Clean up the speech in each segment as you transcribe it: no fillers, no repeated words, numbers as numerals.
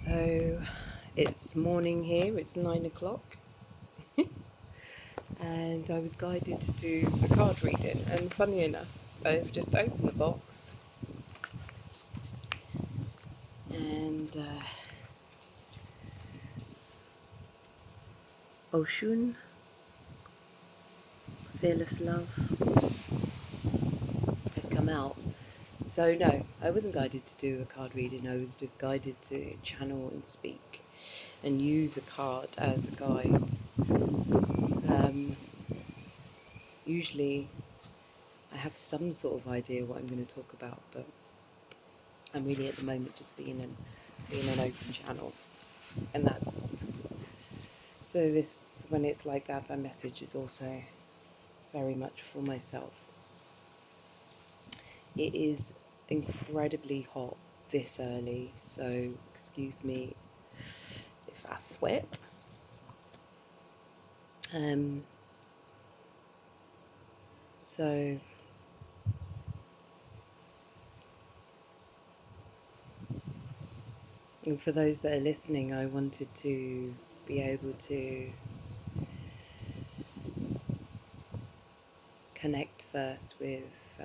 So it's morning here, it's 9 o'clock, and I was guided to do a card reading. And funny enough, I've just opened the box and Oshun, Fearless Love, has come out. So no, I wasn't guided to do a card reading, I was just guided to channel and speak and use a card as a guide. Usually I have some sort of idea what I'm going to talk about, but I'm really at the moment just being an open channel. And that's, so this, when it's like that, that message is also very much for myself. It is incredibly hot this early, so excuse me if I sweat. So and for those that are listening, I wanted to be able to connect first with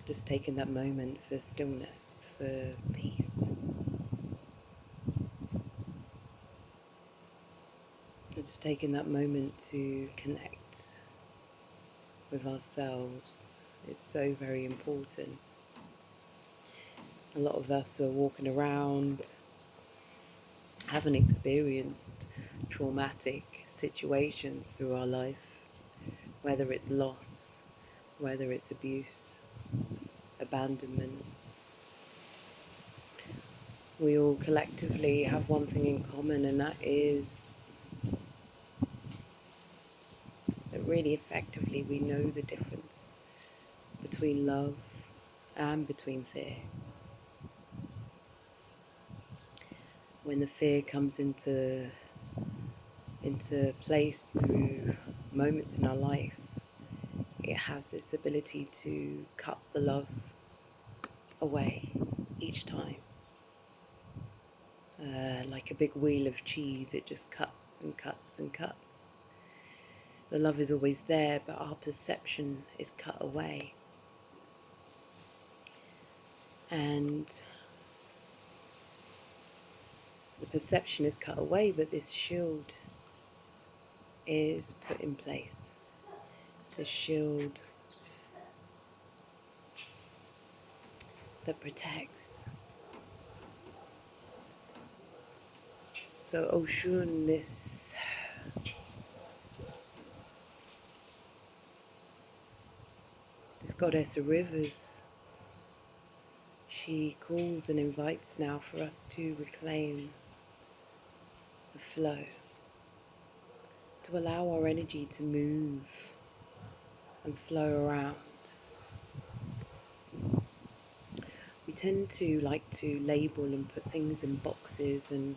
just taking that moment for stillness, for peace. Just taking that moment to connect with ourselves is so very important. A lot of us are walking around, haven't experienced traumatic situations through our life, whether it's loss, whether it's abuse, abandonment. We all collectively have one thing in common, and that is that really effectively we know the difference between love and between fear. When the fear comes into place through moments in our life, it has this ability to cut the love away each time. Like a big wheel of cheese, it just cuts and cuts and cuts. The love is always there, but our perception is cut away. And the perception is cut away, but this shield is put in place. This shield that protects. So Oshun, this goddess of rivers, she calls and invites now for us to reclaim the flow, to allow our energy to move and flow around. We tend to like to label and put things in boxes, and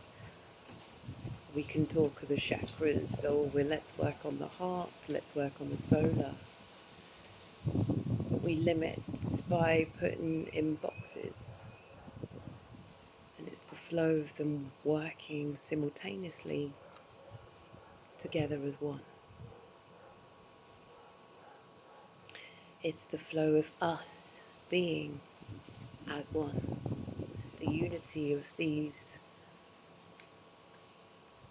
we can talk of the chakras, so let's work on the heart, let's work on the solar. But we limit by putting in boxes. And it's the flow of them working simultaneously together as one. It's the flow of us being as one. The unity of these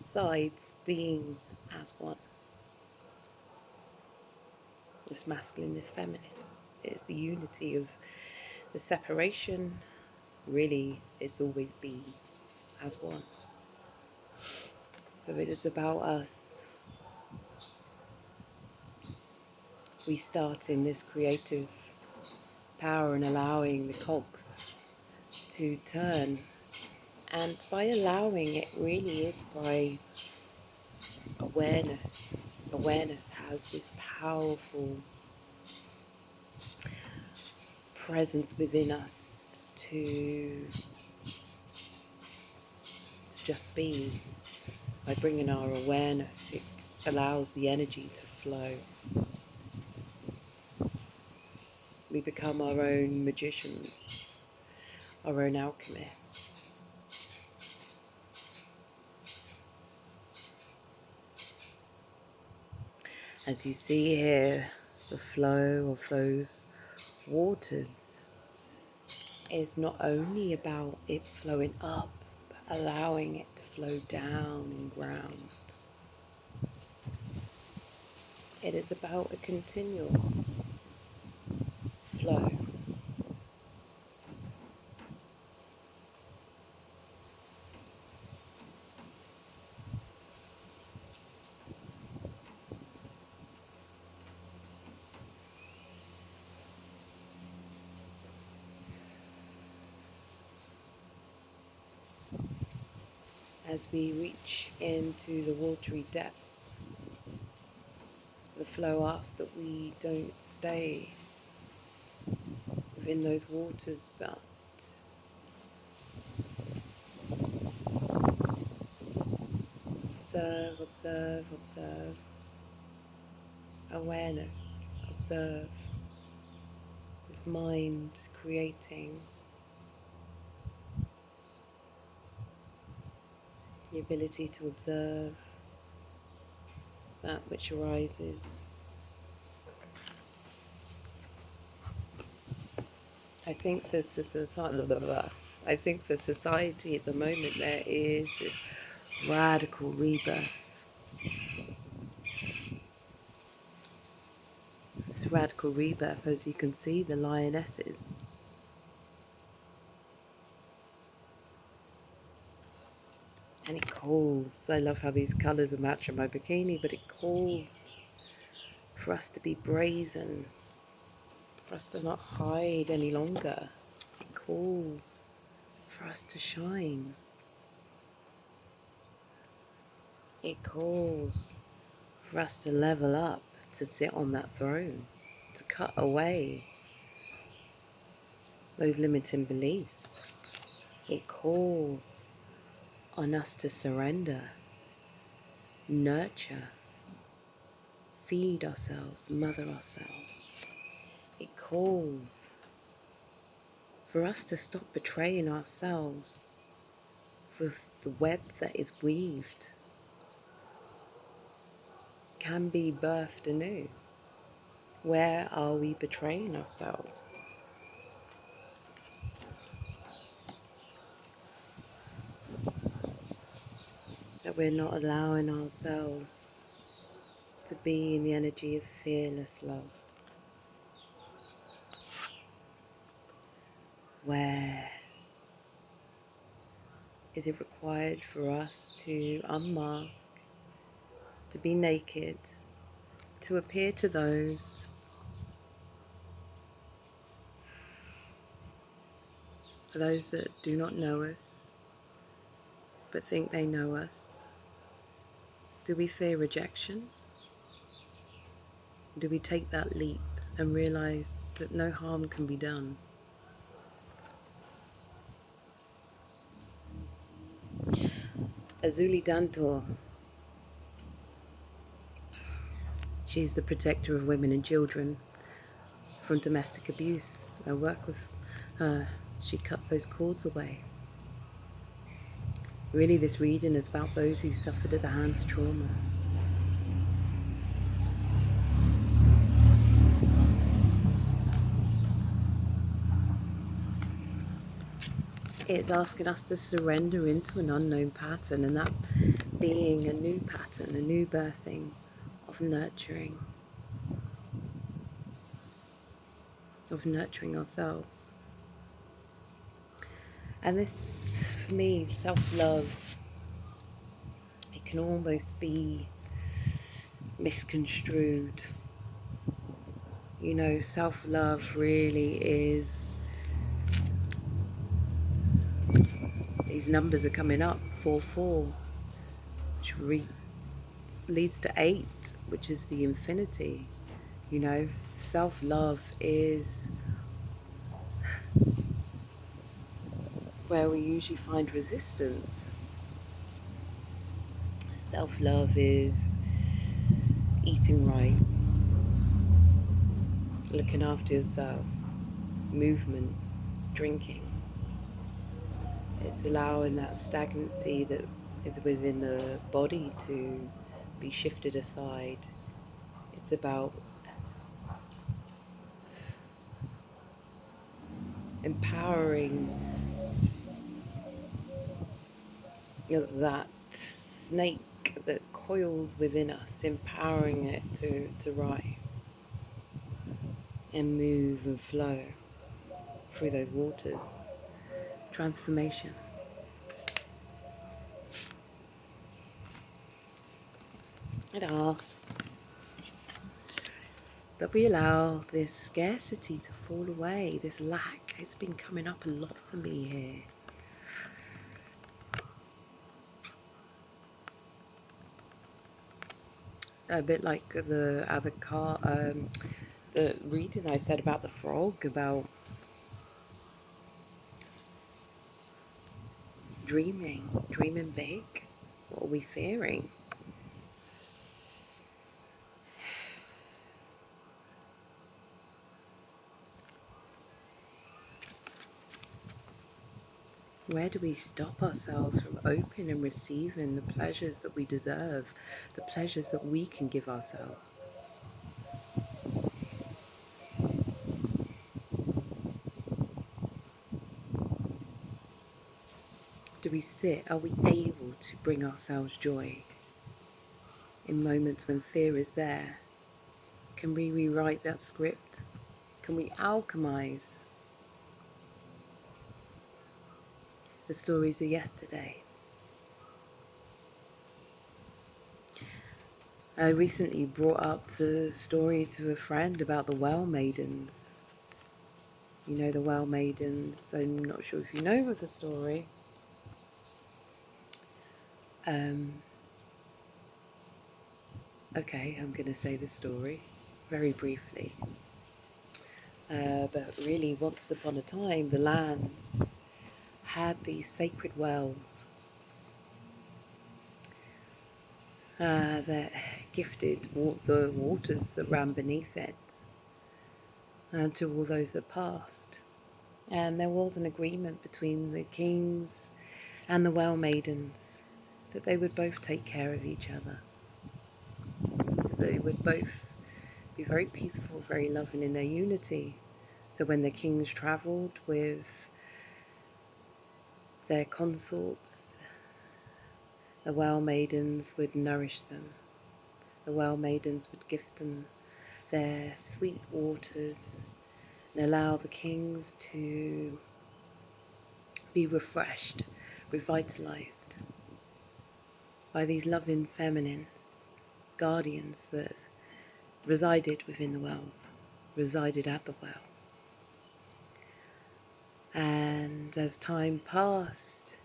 sides being as one. This masculine, this feminine. It's the unity of the separation. Really, it's always been as one. So it is about us restarting this creative power and allowing the cogs to turn. And by allowing, it really is by awareness. Awareness has this powerful presence within us to just be. By bringing our awareness, it allows the energy to flow. We become our own magicians. our own alchemists. As you see here, the flow of those waters is not only about it flowing up, but allowing it to flow down and ground. It is about a continual flow. As we reach into the watery depths, the flow asks that we don't stay within those waters, but observe, observe, observe. Awareness, observe. This mind creating the ability to observe that which arises. I think for society at the moment there is this radical rebirth. This radical rebirth, as you can see, the lionesses. And it calls, I love how these colours are matching my bikini, but it calls for us to be brazen, for us to not hide any longer. It calls for us to shine. It calls for us to level up, to sit on that throne, to cut away those limiting beliefs. It calls on us to surrender, nurture, feed ourselves, mother ourselves. It calls for us to stop betraying ourselves with the web that is weaved can be birthed anew. Where are we betraying ourselves? That we're not allowing ourselves to be in the energy of fearless love. Where is it required for us to unmask, to be naked, to appear to those that do not know us, but think they know us? Do we fear rejection? Do we take that leap and realize that no harm can be done? Azuli Dantor, she's the protector of women and children from domestic abuse. I work with her. She cuts those cords away. Really, this reading is about those who suffered at the hands of trauma. It's asking us to surrender into an unknown pattern, and that being a new pattern, a new birthing of nurturing ourselves. And this, for me, self-love, it can almost be misconstrued. You know, self-love really is, these numbers are coming up, 4-4, which leads to 8, which is the infinity. You know, self-love is where we usually find resistance. Self-love is eating right, looking after yourself, movement, drinking, It's allowing that stagnancy that is within the body to be shifted aside. It's about empowering, that snake that coils within us, empowering it to rise and move and flow through those waters. Transformation. It asks that we allow this scarcity to fall away, this lack. It's been coming up a lot for me here. A bit like the avocado, the reading I said about the frog, about dreaming big. What are we fearing? Where do we stop ourselves from opening and receiving the pleasures that we deserve, the pleasures that we can give ourselves? Do we sit? Are we able to bring ourselves joy in moments when fear is there? Can we rewrite that script? Can we alchemize the stories of yesterday? I recently brought up the story to a friend about the well maidens. You know the well maidens. I'm not sure if you know of the story. Okay, I'm going to say the story very briefly. But really, once upon a time, the lands had these sacred wells that gifted the waters that ran beneath it to all those that passed. And there was an agreement between the kings and the well maidens that they would both take care of each other. They would both be very peaceful, very loving in their unity. So when the kings travelled with their consorts, the well maidens would nourish them. The well maidens would give them their sweet waters and allow the kings to be refreshed, revitalized by these loving feminines, guardians that resided within the wells, resided at the wells. And as time passed,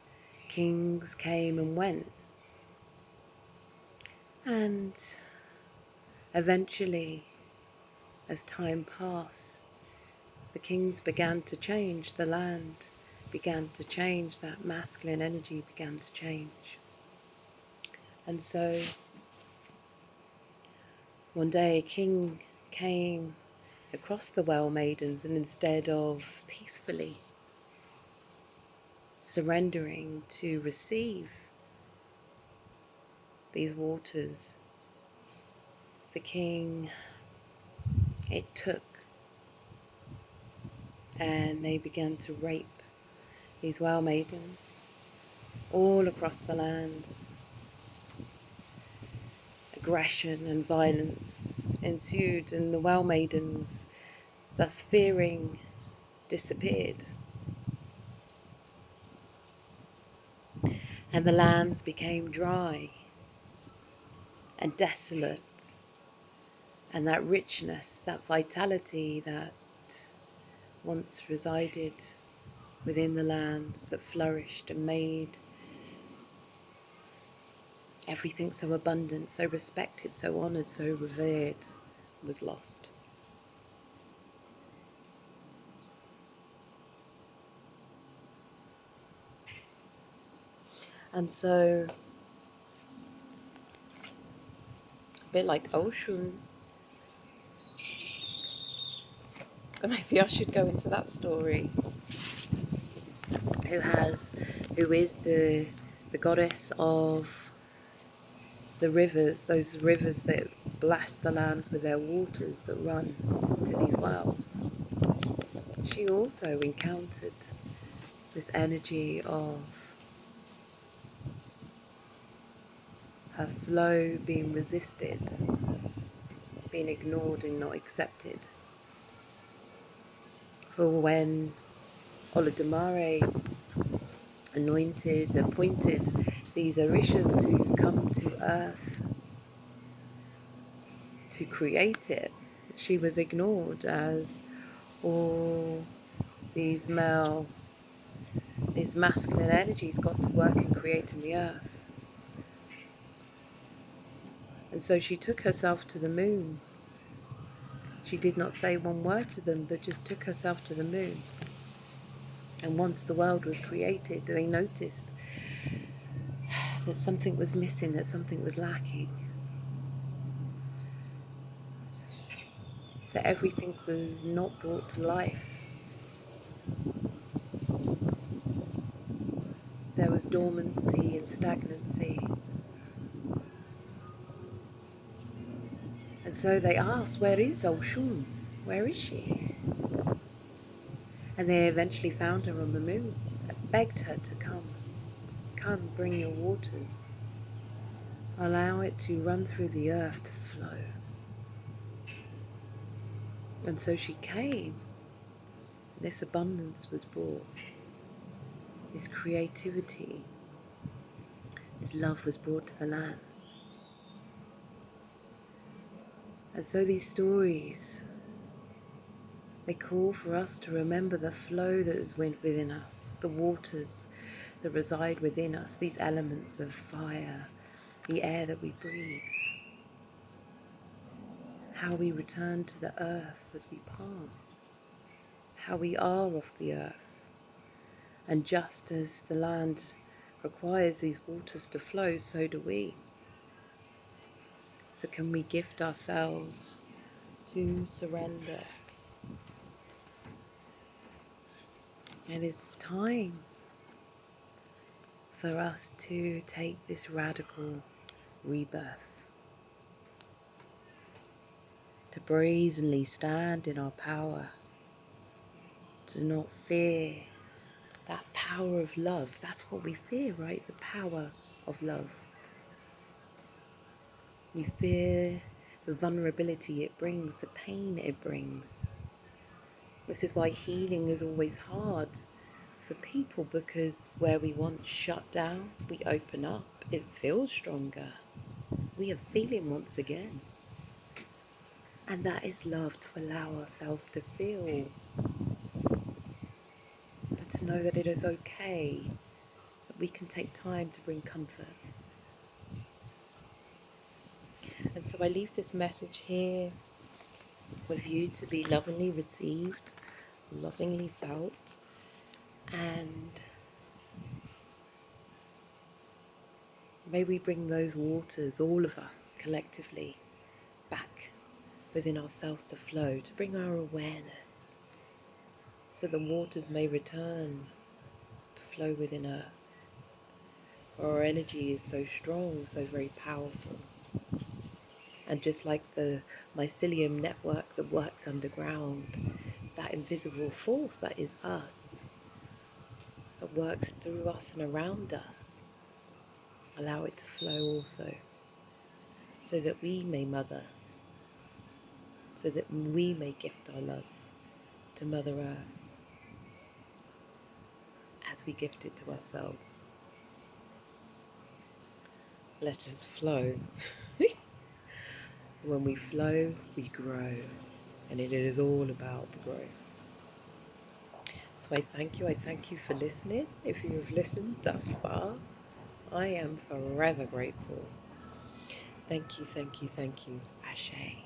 kings came and went. And eventually, as time passed, the kings began to change, the land began to change, that masculine energy began to change. And so, one day a king came across the well maidens, and instead of peacefully surrendering to receive these waters, the king, it took, and they began to rape these well maidens all across the lands. Aggression and violence ensued, and the well maidens, thus fearing, disappeared. And the lands became dry and desolate, and that richness, that vitality that once resided within the lands, that flourished and made everything so abundant, so respected, so honoured, so revered, was lost. And so, a bit like Oshun, maybe I should go into that story, who has who is the goddess of the rivers, those rivers that blast the lands with their waters that run to these wells. She also encountered this energy of her flow being resisted, being ignored and not accepted. For when Olodumare appointed these Orishas to come to earth to create it, she was ignored as all these masculine energies got to work in creating the earth. And so she took herself to the moon. She did not say one word to them, but just took herself to the moon. And once the world was created, they noticed that something was missing, that something was lacking, that everything was not brought to life. There was dormancy and stagnancy. And so they asked, where is Oshun? Where is she? And they eventually found her on the moon and begged her to come. Come, bring your waters. Allow it to run through the earth to flow. And so she came. This abundance was brought. This creativity, this love was brought to the lands. And so these stories, they call for us to remember the flow that is within us, the waters that reside within us, these elements of fire, the air that we breathe, how we return to the earth as we pass, how we are of the earth. And just as the land requires these waters to flow, so do we. So can we gift ourselves to surrender? And it's time for us to take this radical rebirth, to brazenly stand in our power, to not fear that power of love. That's what we fear, right? The power of love. We fear the vulnerability it brings, the pain it brings. This is why healing is always hard for people, because where we once shut down, we open up. It feels stronger. We are feeling once again. And that is love, to allow ourselves to feel. And to know that it is okay, that we can take time to bring comfort. And so I leave this message here with you to be lovingly received, lovingly felt, and may we bring those waters, all of us collectively, back within ourselves to flow, to bring our awareness, so the waters may return to flow within earth. For our energy is so strong, so very powerful. And just like the mycelium network that works underground, that invisible force that is us, that works through us and around us, allow it to flow also, so that we may mother, so that we may gift our love to Mother Earth as we gift it to ourselves. Let us flow. When we flow, we grow, and it is all about the growth. So I thank you for listening. If you have listened thus far, I am forever grateful. Thank you, thank you, thank you. Ashe.